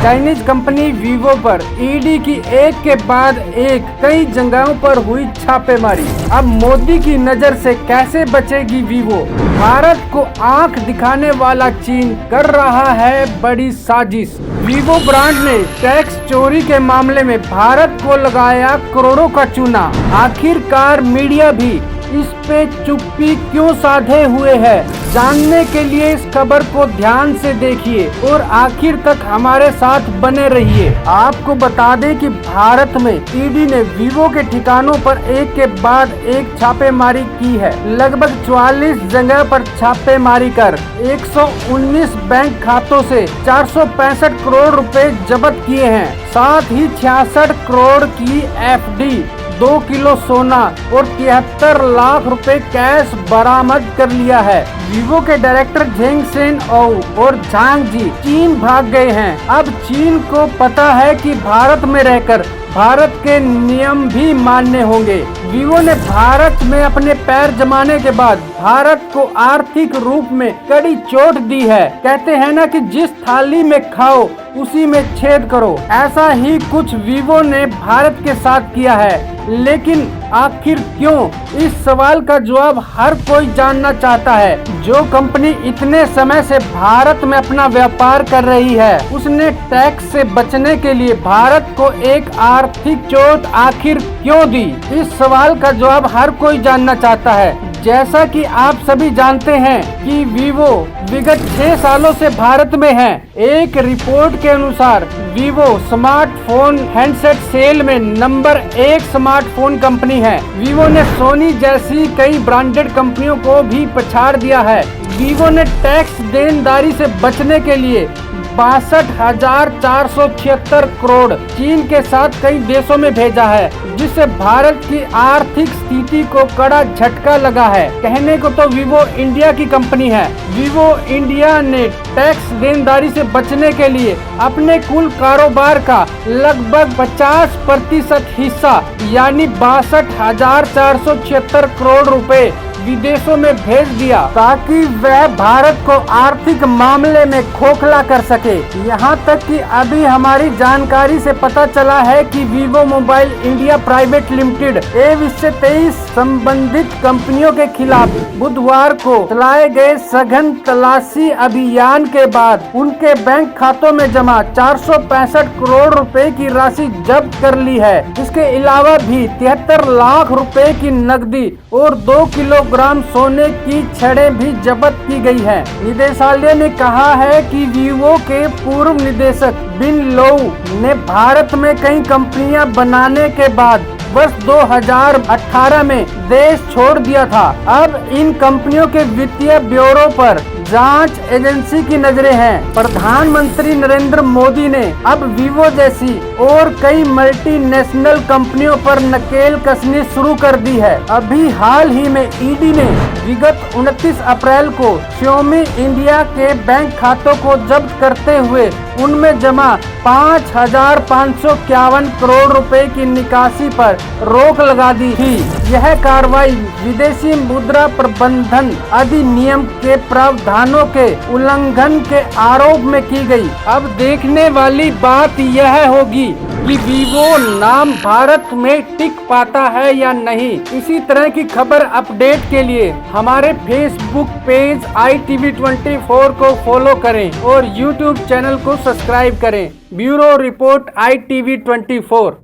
Chinese company Vivo पर ED की एक के बाद एक कई जगहों पर हुई छापेमारी। अब मोदी की नजर से कैसे बचेगी वीवो? भारत को आंख दिखाने वाला चीन कर रहा है बड़ी साजिश। वीवो ब्रांड ने टैक्स चोरी के मामले में भारत को लगाया करोड़ों का चूना। आखिरकार मीडिया भी इस पे चुप्पी क्यों साधे हुए है? जानने के लिए इस खबर को ध्यान से देखिए और आखिर तक हमारे साथ बने रहिए। आपको बता दें कि भारत में ईडी ने वीवो के ठिकानों पर एक के बाद एक छापेमारी की है। लगभग 44 जगह पर छापेमारी कर 119 बैंक खातों से 465 करोड़ रुपए जब्त किए हैं। साथ ही 66 करोड़ की एफडी, 2 किलो सोना और 73 लाख रुपए कैश बरामद कर लिया है। वीवो के डायरेक्टर झेंग सेन और झांग जी चीन भाग गए हैं। अब चीन को पता है कि भारत में रहकर भारत के नियम भी मानने होंगे। वीवो ने भारत में अपने पैर जमाने के बाद भारत को आर्थिक रूप में कड़ी चोट दी है। कहते हैं ना कि जिस थाली में खाओ उसी में छेद करो। ऐसा ही कुछ वीवो ने भारत के साथ किया है। लेकिन आखिर क्यों? इस सवाल का जवाब हर कोई जानना चाहता है। जो कंपनी इतने समय से भारत में अपना व्यापार कर रही है, उसने टैक्स से बचने के लिए भारत को एक आर्थिक चोट आखिर क्यों दी? इस सवाल का जवाब हर कोई जानना चाहता है। जैसा कि आप सभी जानते हैं कि वीवो विगत 6 सालों से भारत में है। एक रिपोर्ट के अनुसार वीवो स्मार्टफोन हैंडसेट सेल में नंबर 1 स्मार्टफोन कंपनी है। वीवो ने सोनी जैसी कई ब्रांडेड कंपनियों को भी पछाड़ दिया है। वीवो ने टैक्स देनदारी से बचने के लिए 62,476 करोड़ चीन के साथ कई देशों में भेजा है, जिससे भारत की आर्थिक स्थिति को कड़ा झटका लगा है। कहने को तो वीवो इंडिया की कंपनी है। वीवो इंडिया ने टैक्स देनदारी से बचने के लिए अपने कुल कारोबार का लगभग 50% हिस्सा यानी 62,476 करोड़ रुपए विदेशों में भेज दिया, ताकि वह भारत को आर्थिक मामले में खोखला कर सके। यहाँ तक कि अभी हमारी जानकारी से पता चला है कि Vivo mobile India private limited A23 संबंधित कंपनियों के खिलाफ बुधवार को चलाए गए सघन तलाशी अभियान के बाद उनके बैंक खातों में जमा 465 करोड़ रुपए की राशि जब्त कर ली है। इसके अलावा भी 73 लाख रुपए की नकदी और 2 किलोग्राम सोने की छड़ें भी जब्त की गई है। निदेशालय ने कहा है कि वीवो के पूर्व निदेशक बिन लोउ ने भारत में कई कंपनियां बनाने के बाद वर्ष 2018 में देश छोड़ दिया था। अब इन कंपनियों के वित्तीय ब्यूरो पर जांच एजेंसी की नजरें हैं। प्रधानमंत्री नरेंद्र मोदी ने अब वीवो जैसी और कई मल्टीनेशनल कंपनियों पर नकेल कसनी शुरू कर दी है। अभी हाल ही में ईडी ने विगत 29 अप्रैल को श्योमी इंडिया के बैंक खातों को जब्त करते हुए उनमें जमा 5,551 करोड़ रुपए की निकासी पर रोक लगा दी थी। यह कार्रवाई विदेशी मुद्रा प्रबंधन अधिनियम के प्रावधानों के उल्लंघन के आरोप में की गई। अब देखने वाली बात यह होगी कि वीवो नाम भारत में टिक पाता है या नहीं। इसी तरह की खबर अपडेट के लिए हमारे फेसबुक पेज ITV24 को फॉलो करें और यूट्यूब चैनल को सब्सक्राइब करें। Bureau report ITV24।